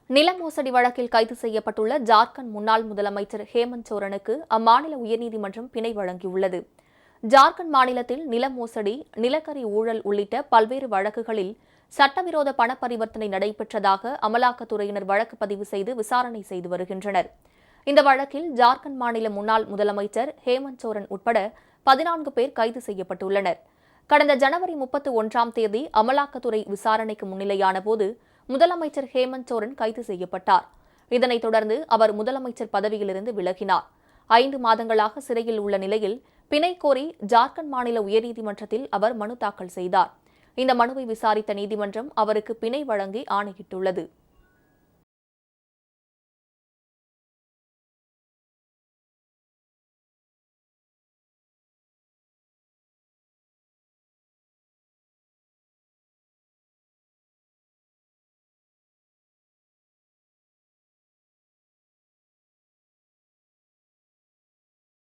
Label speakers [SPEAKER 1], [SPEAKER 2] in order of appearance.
[SPEAKER 1] நில மோசடி வழக்கில் கைது செய்யப்பட்டுள்ள ஜார்க்கண்ட் முன்னாள் முதலமைச்சர் ஹேமந்த் சோரனுக்கு அம்மாநில உயர்நீதிமன்றம் பிணை வழங்கியுள்ளது. ஜார்க்கண்ட் மாநிலத்தில் நில மோசடி, நிலக்கரி ஊழல் உள்ளிட்ட பல்வேறு வழக்குகளில் சட்டவிரோத பண பரிவர்த்தனை நடைபெற்றதாக அமலாக்கத்துறையினர் வழக்கு பதிவு செய்து விசாரணை செய்து வருகின்றனர். இந்த வழக்கில் ஜார்க்கண்ட் மாநில முன்னாள் முதலமைச்சர் ஹேமந்த் சோரன் உட்பட 14 பேர் கைது செய்யப்பட்டுள்ளனர். கடந்த ஜனவரி 31ஆம் தேதி அமலாக்கத்துறை விசாரணைக்கு முன்னிலையான போது முதலமைச்சர் ஹேமந்த் சோரன் கைது செய்யப்பட்டார். இதனைத் தொடர்ந்து அவர் முதலமைச்சர் பதவியிலிருந்து விலகினார். 5 மாதங்களாக சிறையில் உள்ள நிலையில் பிணை கோரி ஜார்க்கண்ட் மாநில உயர்நீதிமன்றத்தில் அவர் மனு தாக்கல் செய்தார். இந்த மனுவை விசாரித்த நீதிமன்றம் அவருக்கு பிணை வழங்கி ஆணையிட்டுள்ளது.